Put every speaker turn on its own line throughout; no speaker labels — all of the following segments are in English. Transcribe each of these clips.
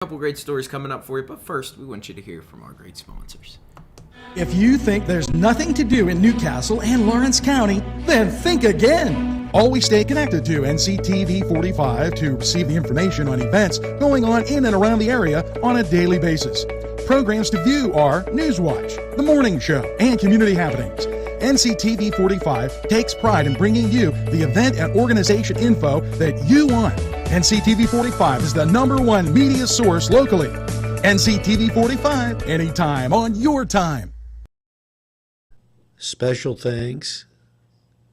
Couple great stories coming up for you, but first we want you to hear from our great sponsors.
If you think there's nothing to do in Newcastle and Lawrence County, then think again. Always stay connected to Nctv45 to receive the information on events going on in and around the area on a daily basis. Programs to view are Newswatch, The Morning Show, and Community Happenings. Nctv45 takes pride in bringing you the event and organization info that you want. Nctv45 is the #1 media source locally. Nctv45, anytime on your time.
Special thanks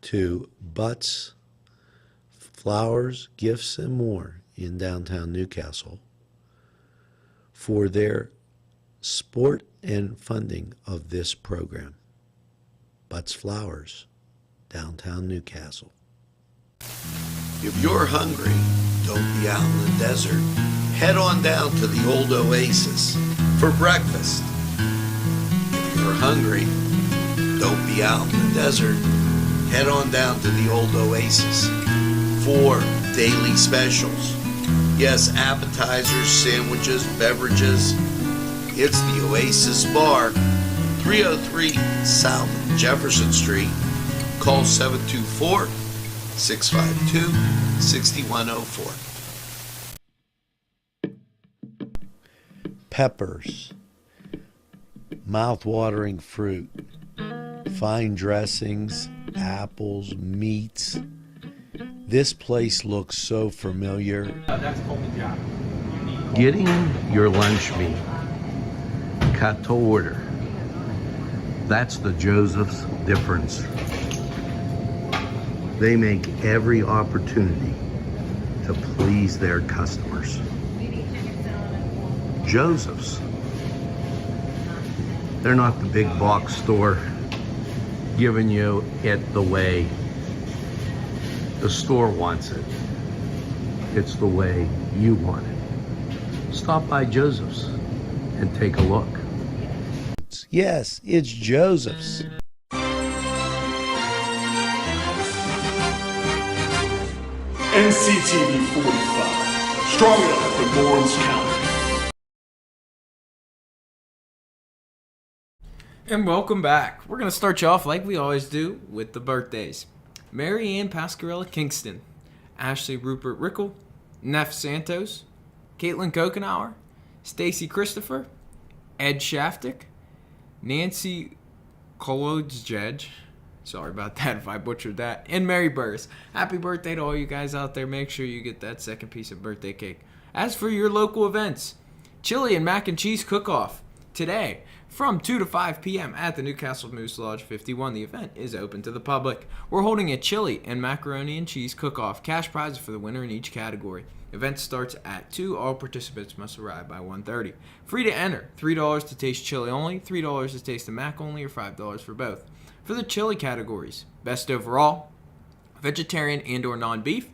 to Butts, Flowers, Gifts, and More in downtown Newcastle for their support and funding of this program. Butts Flowers, downtown Newcastle. If you're hungry, don't be out in the desert. Head on down to the old Oasis for breakfast. If you're hungry, don't be out in the desert. Head on down to the old Oasis for daily specials. Yes, appetizers, sandwiches, beverages. It's the Oasis Bar, 303 South Jefferson Street. Call 724-652-6104. Peppers, mouth-watering fruit, fine dressings, apples, meats. This place looks so familiar. Getting your lunch meat cut to order. That's the Joseph's difference. They make every opportunity to please their customers. Joseph's. They're not the big box store giving you it the way the store wants it. It's the way you want it. Stop by Joseph's and take a look. Yes, it's Joseph's.
Nctv45, strong enough for Lawrence County.
And welcome back. We're going to start you off like we always do with the birthdays. Mary Ann Pascarella Kingston, Ashley Rupert Rickle, Neff Santos, Caitlin Kokenauer, Stacy Christopher, Ed Shaftick, Nancy Kolodzej, sorry about that if I butchered that, and Mary Burris. Happy birthday to all you guys out there. Make sure you get that second piece of birthday cake. As for your local events, chili and mac and cheese cook-off today from 2 to 5 p.m. at the Newcastle Moose Lodge 51. The event is open to the public. We're holding a chili and macaroni and cheese cook-off. Cash prizes for the winner in each category. Event starts at 2. All participants must arrive by 1:30. Free to enter. $3 to taste chili only, $3 to taste the mac only, or $5 for both. For the chili categories, best overall, vegetarian and or non-beef,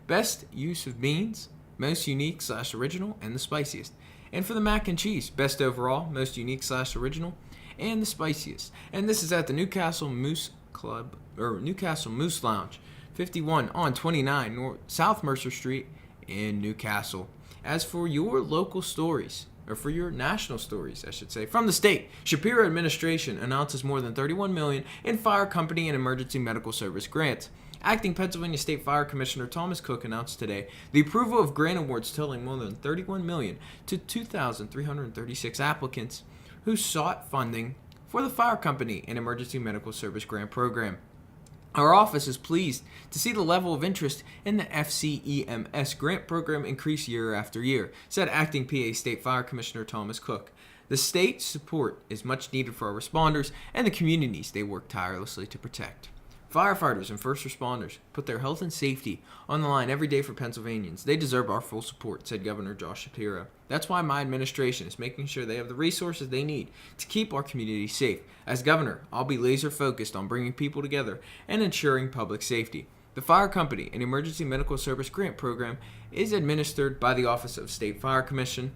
best use of beans, most unique/original, and the spiciest. And for the mac and cheese, best overall, most unique/original, and the spiciest. And this is at the Newcastle Moose Club, or Newcastle Moose Lounge, 51 on 29 North South Mercer Street in Newcastle. As for your local stories, or for your national stories, I should say, from the state, Shapiro administration announces more than $31 million in fire company and emergency medical service grants. Acting Pennsylvania State Fire Commissioner Thomas Cook announced today the approval of grant awards totaling more than $31 million to 2,336 applicants who sought funding for the fire company and emergency medical service grant program. Our office is pleased to see the level of interest in the FCEMS grant program increase year after year, said Acting PA State Fire Commissioner Thomas Cook. The state's support is much needed for our responders and the communities they work tirelessly to protect. Firefighters and first responders put their health and safety on the line every day for Pennsylvanians. They deserve our full support, said Governor Josh Shapiro. That's why my administration is making sure they have the resources they need to keep our community safe. As governor, I'll be laser focused on bringing people together and ensuring public safety. The Fire Company and Emergency Medical Service Grant Program is administered by the Office of State Fire Commission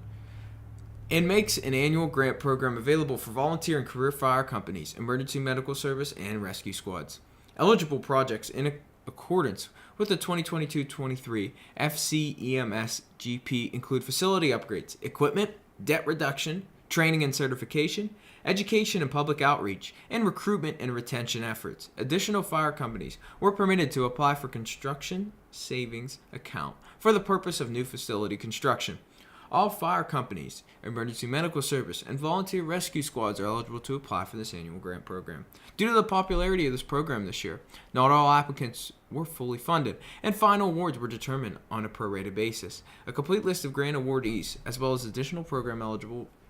and makes an annual grant program available for volunteer and career fire companies, emergency medical service, and rescue squads. Eligible projects in accordance with the 2022-23 FCEMS GP include facility upgrades, equipment, debt reduction, training and certification, education and public outreach, and recruitment and retention efforts. Additional fire companies were permitted to apply for construction savings account for the purpose of new facility construction. All fire companies, emergency medical service, and volunteer rescue squads are eligible to apply for this annual grant program. Due to the popularity of this program this year, not all applicants were fully funded, and final awards were determined on a prorated basis. A complete list of grant awardees, as well as additional program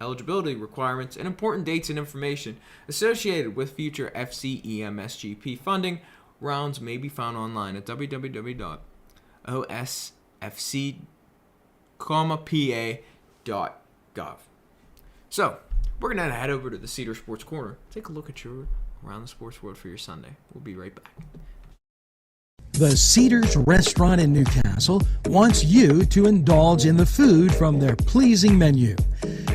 eligibility requirements and important dates and information associated with future FCEMSGP funding rounds may be found online at www.osfc.pa.gov. So, we're going to head over to the Cedar Sports Corner, take a look at your Around the Sports World for your Sunday. We'll be right back.
The Cedars Restaurant in Newcastle wants you to indulge in the food from their pleasing menu.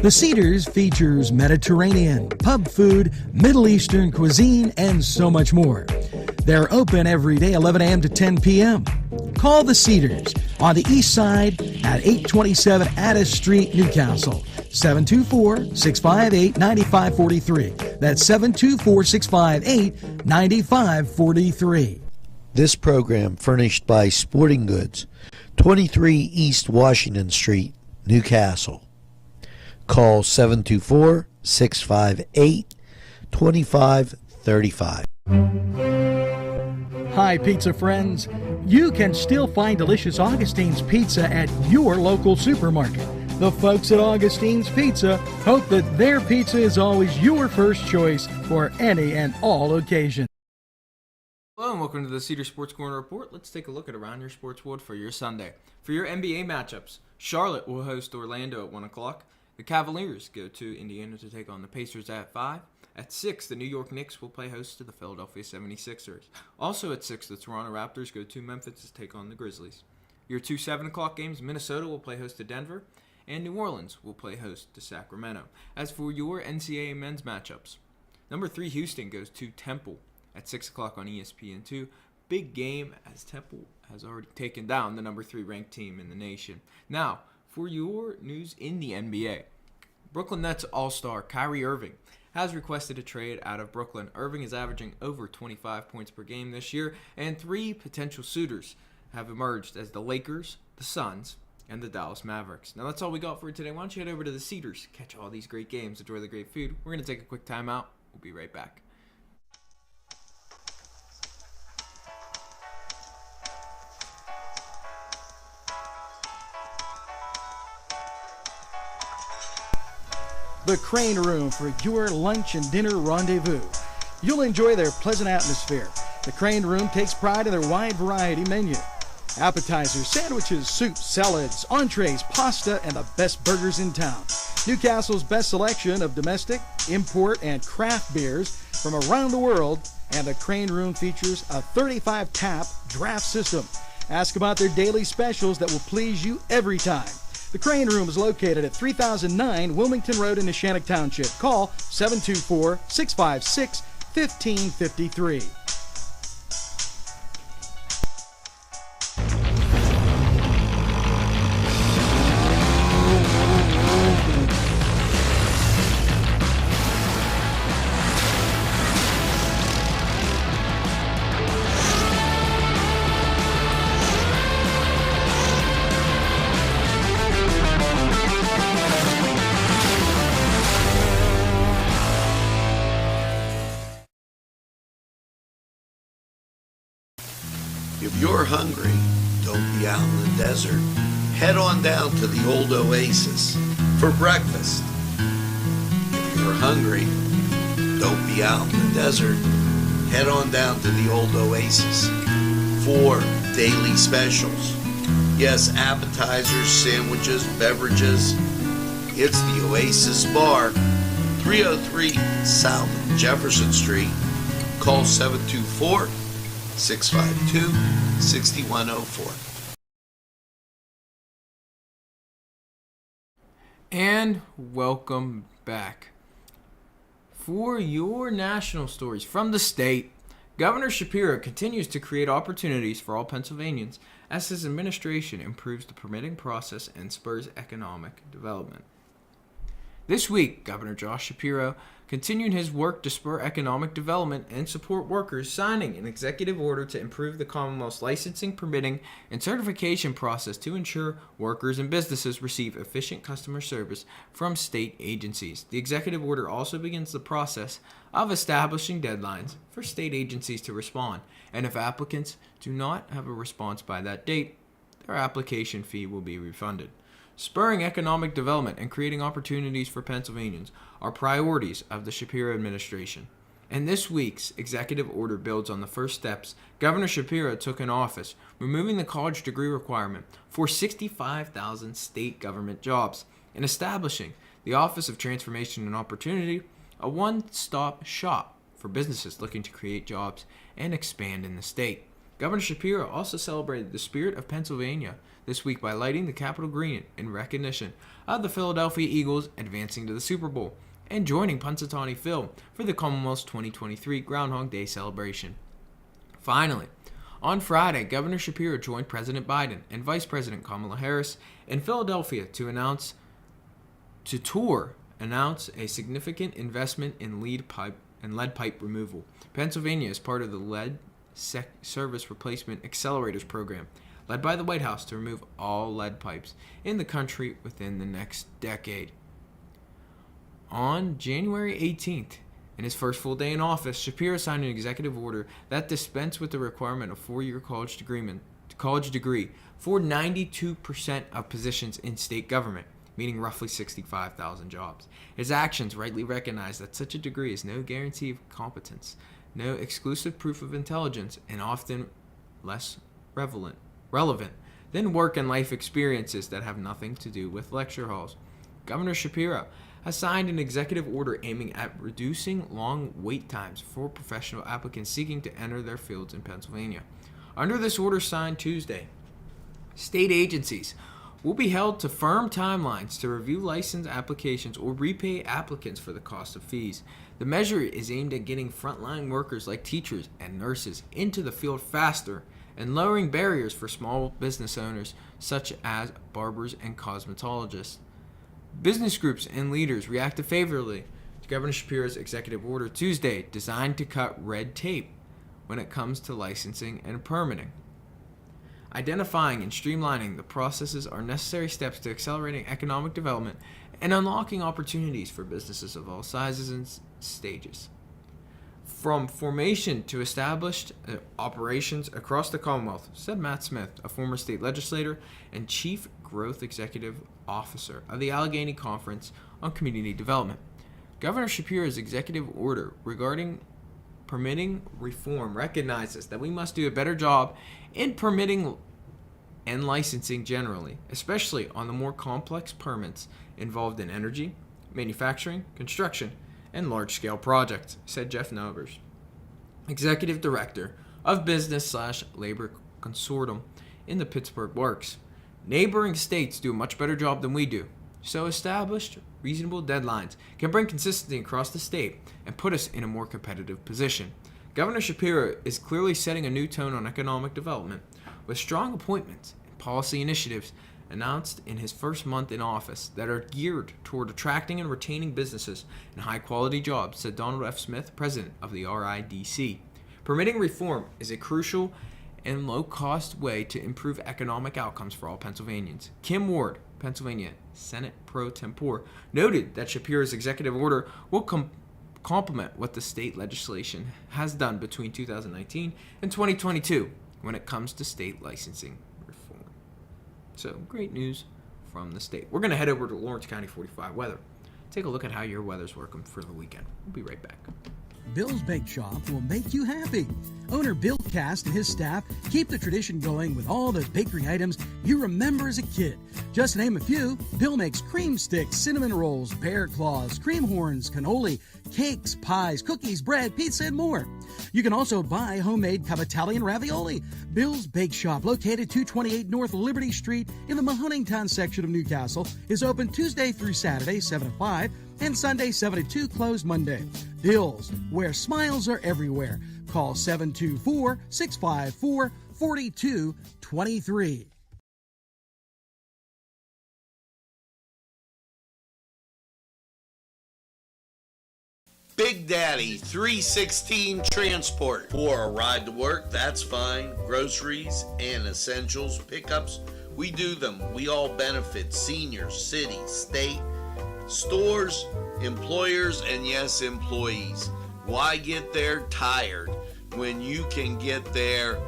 The Cedars features Mediterranean, pub food, Middle Eastern cuisine, and so much more. They're open every day 11 a.m. to 10 p.m. Call the Cedars on the east side at 827 Addis Street, Newcastle. 724-658-9543. That's 724-658-9543.
This program furnished by Sporting Goods, 23 East Washington Street, Newcastle. Call 724-658-2535.
Hi, pizza friends. You can still find delicious Augustine's Pizza at your local supermarket. The folks at Augustine's Pizza hope that their pizza is always your first choice for any and all occasions.
Hello and welcome to the Cedar Sports Corner Report. Let's take a look at around your sports world for your Sunday. For your NBA matchups, Charlotte will host Orlando at 1 o'clock. The Cavaliers go to Indiana to take on the Pacers at 5. At 6, the New York Knicks will play host to the Philadelphia 76ers. Also at 6, the Toronto Raptors go to Memphis to take on the Grizzlies. Your two 7 o'clock games, Minnesota will play host to Denver, and New Orleans will play host to Sacramento. As for your NCAA men's matchups, number 3 Houston goes to Temple at 6 o'clock on ESPN2. Big game as Temple has already taken down the number 3 ranked team in the nation. Now, for your news in the NBA, Brooklyn Nets All-Star Kyrie Irving has requested a trade out of Brooklyn. Irving is averaging over 25 points per game this year, and 3 potential suitors have emerged as the Lakers, the Suns, and the Dallas Mavericks. Now that's all we got for you today. Why don't you head over to the Cedars, catch all these great games, enjoy the great food. We're going to take a quick time out. We'll be right back.
The Crane Room for your lunch and dinner rendezvous. You'll enjoy their pleasant atmosphere. The Crane Room takes pride in their wide variety menu. Appetizers, sandwiches, soups, salads, entrees, pasta, and the best burgers in town. Newcastle's best selection of domestic, import, and craft beers from around the world, and the Crane Room features a 35-tap draft system. Ask about their daily specials that will please you every time. The Crane Room is located at 3009 Wilmington Road in Neshannock Township. Call 724-656-1553.
If you're hungry, don't be out in the desert. Head on down to the old Oasis for breakfast. If you're hungry, don't be out in the desert. Head on down to the old Oasis for daily specials. Yes, appetizers, sandwiches, beverages. It's the Oasis Bar, 303 South Jefferson Street. Call 724-652-6104.
And welcome back. For your national stories from the state, Governor Shapiro continues to create opportunities for all Pennsylvanians as his administration improves the permitting process and spurs economic development. This week, Governor Josh Shapiro continued his work to spur economic development and support workers, signing an executive order to improve the Commonwealth's licensing, permitting, and certification process to ensure workers and businesses receive efficient customer service from state agencies. The executive order also begins the process of establishing deadlines for state agencies to respond, and if applicants do not have a response by that date, their application fee will be refunded. Spurring economic development and creating opportunities for Pennsylvanians are priorities of the Shapiro administration. And this week's executive order builds on the first steps Governor Shapiro took in office, removing the college degree requirement for 65,000 state government jobs and establishing the Office of Transformation and Opportunity, a one-stop shop for businesses looking to create jobs and expand in the state. Governor Shapiro also celebrated the spirit of Pennsylvania this week by lighting the Capitol green in recognition of the Philadelphia Eagles advancing to the Super Bowl and joining Punxsutawney Phil for the Commonwealth's 2023 Groundhog Day celebration. Finally, on Friday, Governor Shapiro joined President Biden and Vice President Kamala Harris in Philadelphia to announce a significant investment in lead pipe removal. Pennsylvania is part of the lead service replacement accelerators program, led by the White House to remove all lead pipes in the country within the next decade. On January 18th, in his first full day in office, Shapiro signed an executive order that dispensed with the requirement of four-year college degree for 92% of positions in state government, meaning roughly 65,000 jobs. His actions rightly recognize that such a degree is no guarantee of competence, no exclusive proof of intelligence, and often less relevant than work and life experiences that have nothing to do with lecture halls. Governor Shapiro has signed an executive order aiming at reducing long wait times for professional applicants seeking to enter their fields in Pennsylvania. Under this order signed Tuesday, state agencies will be held to firm timelines to review license applications or repay applicants for the cost of fees. The measure is aimed at getting frontline workers like teachers and nurses into the field faster and lowering barriers for small business owners such as barbers and cosmetologists. Business groups and leaders reacted favorably to Governor Shapiro's executive order Tuesday, designed to cut red tape when it comes to licensing and permitting. Identifying and streamlining the processes are necessary steps to accelerating economic development and unlocking opportunities for businesses of all sizes and stages. From formation to established operations across the Commonwealth, said Matt Smith, a former state legislator and chief growth executive officer of the Allegheny Conference on Community Development. Governor Shapiro's executive order regarding permitting reform recognizes that we must do a better job in permitting and licensing generally, especially on the more complex permits involved in energy, manufacturing, construction, and large-scale projects, said Jeff Novers, Executive Director of Business/Labor Consortium in the Pittsburgh Works. Neighboring states do a much better job than we do, so established reasonable deadlines can bring consistency across the state and put us in a more competitive position. Governor Shapiro is clearly setting a new tone on economic development with strong appointments and policy initiatives announced in his first month in office that are geared toward attracting and retaining businesses and high-quality jobs, said Donald F. Smith, president of the RIDC. Permitting reform is a crucial and low-cost way to improve economic outcomes for all Pennsylvanians. Kim Ward, Pennsylvania Senate Pro Tempore, noted that Shapiro's executive order will complement what the state legislation has done between 2019 and 2022 when it comes to state licensing reform. So, great news from the state. We're going to head over to Lawrence County 45 weather. Take a look at how your weather's working for the weekend. We'll be right back.
Bill's Bake Shop will make you happy. Owner Bill Cast and his staff keep the tradition going with all the bakery items you remember as a kid. Just to name a few, Bill makes cream sticks, cinnamon rolls, bear claws, cream horns, cannoli, cakes, pies, cookies, bread, pizza, and more. You can also buy homemade Cavatelli ravioli. Bill's Bake Shop, located 228 North Liberty Street in the Mahoningtown section of Newcastle, is open Tuesday through Saturday, 7 to 5, and Sunday, 7 to 2, closed Monday. Bill's, where smiles are everywhere. Call 724-654-4223.
Big Daddy 316 Transport. For a ride to work, that's fine. Groceries and essentials, pickups, we do them. We all benefit. Seniors, city, state, stores, employers, and yes, employees. Why get there tired when you can get there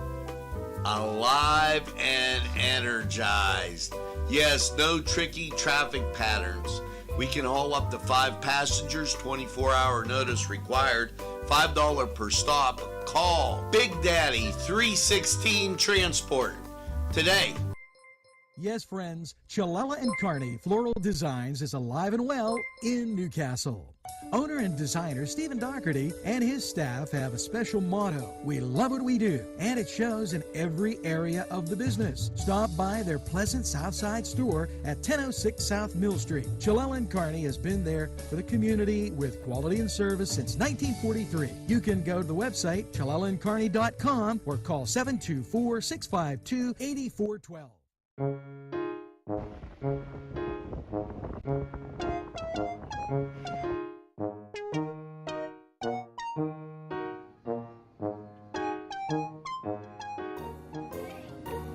alive and energized? Yes, no tricky traffic patterns. We can haul up to 5 passengers, 24-hour notice required, $5 per stop. Call Big Daddy 316 Transport today.
Yes, friends, Chalella and Carney Floral Designs is alive and well in Newcastle. Owner and designer Stephen Doherty and his staff have a special motto: we love what we do, and it shows in every area of the business. Stop by their pleasant Southside store at 1006 South Mill Street. Chalella and Carney has been there for the community with quality and service since 1943. You can go to the website chalellaandcarney.com or call 724-652-8412.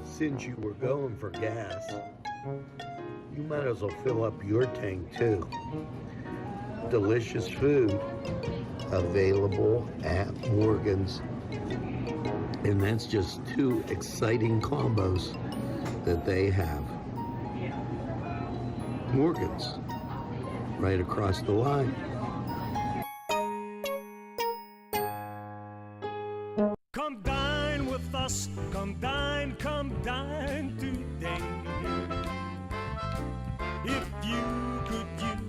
Since you were going for gas, you might as well fill up your tank too. Delicious food available at Morgan's. And that's just 2 exciting combos that they have. Morgan's, right across the line.
Come dine with us, come dine today. If you could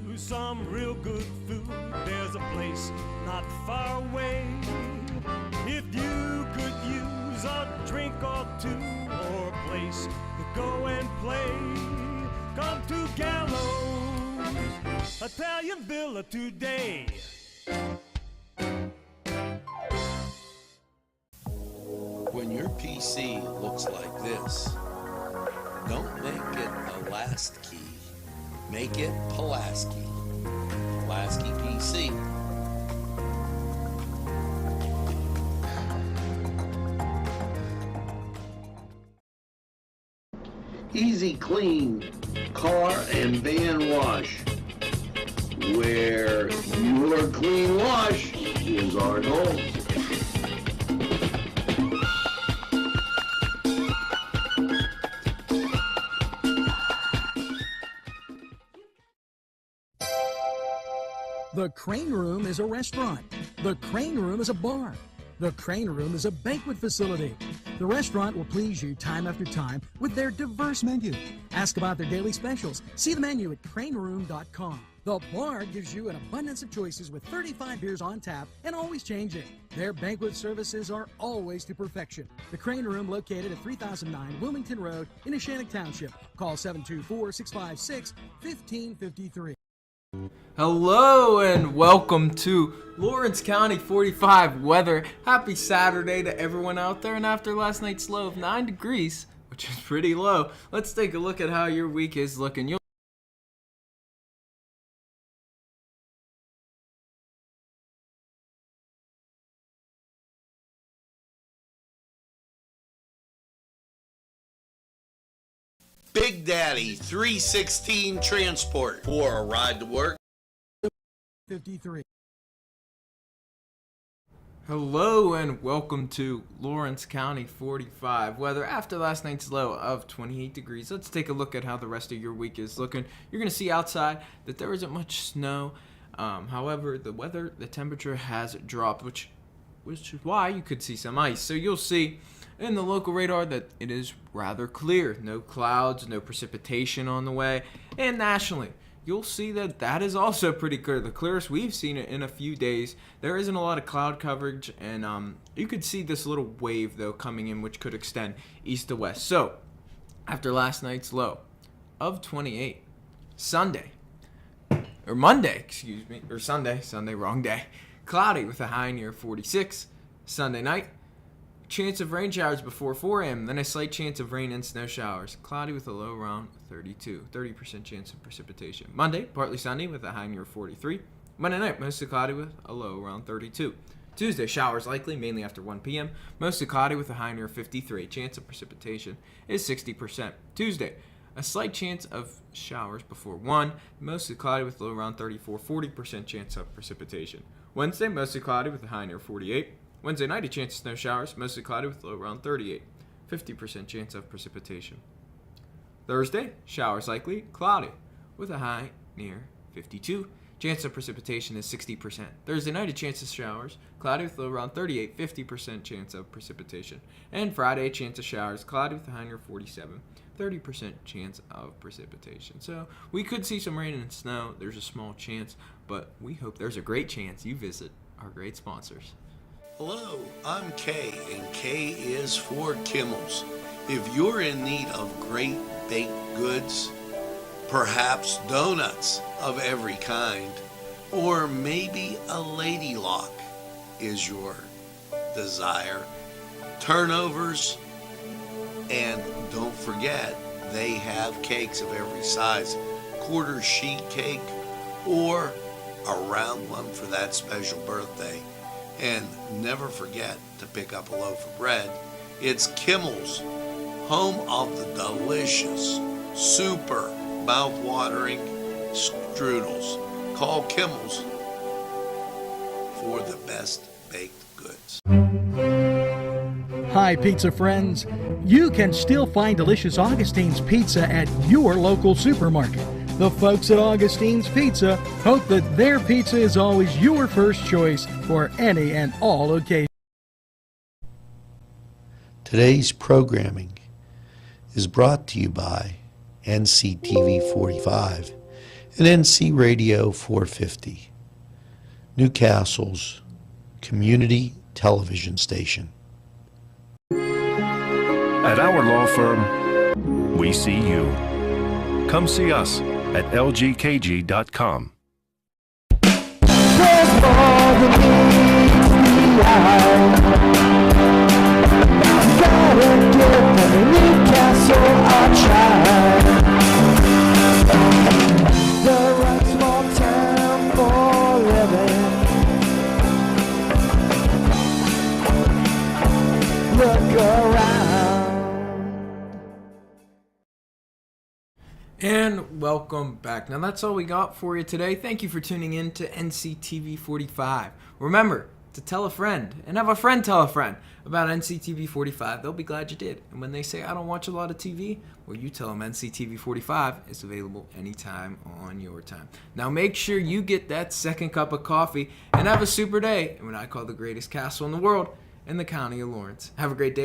use some real good food, there's a place not far away. If you could use a drink or two, or a place to go and play, come to Gallows Italian Villa today.
When your PC looks like this, don't make it a last key. Make it Pulaski. Pulaski PC. Easy Clean Car and Van Wash, where your clean wash is our goal.
The Crane Room is a restaurant. The Crane Room is a bar. The Crane Room is a banquet facility. The restaurant will please you time after time with their diverse menu. Ask about their daily specials. See the menu at craneroom.com. The bar gives you an abundance of choices with 35 beers on tap and always changing. Their banquet services are always to perfection. The Crane Room, located at 3009 Wilmington Road in Neshannock Township. Call 724-656-1553.
Hello and welcome to Lawrence County 45 weather. Happy Saturday to everyone out there. And after last night's low of 9 degrees, which is pretty low, let's take a look at how your week is looking.
Big Daddy 316 Transport. For a ride to work.
53.
Hello and welcome to Lawrence County 45 weather. After last night's low of 28 degrees, let's take a look at how the rest of your week is looking. You're going to see outside that there isn't much snow. However, the temperature has dropped, which is why you could see some ice. So you'll see in the local radar that it is rather clear. No clouds, no precipitation on the way. And nationally, you'll see that that is also pretty clear. The clearest we've seen it in a few days. There isn't a lot of cloud coverage, and you could see this little wave, though, coming in, which could extend east to west. So, after last night's low of 28, Sunday, wrong day, cloudy with a high near 46, Sunday night, chance of rain showers before 4 a.m., then a slight chance of rain and snow showers. Cloudy with a low around 30% chance of precipitation. Monday, partly sunny with a high near 43. Monday night, mostly cloudy with a low around 32. Tuesday, showers likely, mainly after 1 p.m. Mostly cloudy with a high near 53. Chance of precipitation is 60%. Tuesday, a slight chance of showers before 1. Mostly cloudy with a low around 34. 40% chance of precipitation. Wednesday, mostly cloudy with a high near 48. Wednesday night, a chance of snow showers. Mostly cloudy with a low around 38. 50% chance of precipitation. Thursday, showers likely, cloudy with a high near 52. Chance of precipitation is 60%. Thursday night, a chance of showers, cloudy with a low around 38, 50% chance of precipitation. And Friday, a chance of showers, cloudy with a high near 47, 30% chance of precipitation. So we could see some rain and snow. There's a small chance, but we hope there's a great chance you visit our great sponsors.
Hello, I'm Kay, and K is for Kimmel's. If you're in need of great baked goods, perhaps donuts of every kind, or maybe a lady lock is your desire, turnovers, and don't forget, they have cakes of every size, quarter sheet cake or a round one for that special birthday. And never forget to pick up a loaf of bread. It's Kimmel's, home of the delicious, super mouth-watering strudels. Call Kimmel's for the best baked goods.
Hi, pizza friends. You can still find delicious Augustine's Pizza at your local supermarket. The folks at Augustine's Pizza hope that their pizza is always your first choice for any and all occasions.
Today's programming is brought to you by Nctv45 and NC Radio 450, Newcastle's community television station.
At our law firm, we see you. Come see us at lgkg.com.
There's more than meets the eye. Gotta give every Newcastle a try. The right small town for living. Look around.
And welcome back. Now that's all we got for you today. Thank you for tuning in to NCTV45. Remember to tell a friend and have a friend tell a friend about NCTV45. They'll be glad you did. And when they say, I don't watch a lot of TV, well, you tell them NCTV45 is available anytime on your time. Now make sure you get that second cup of coffee and have a super day in what I call the greatest castle in the world in the county of Lawrence. Have a great day.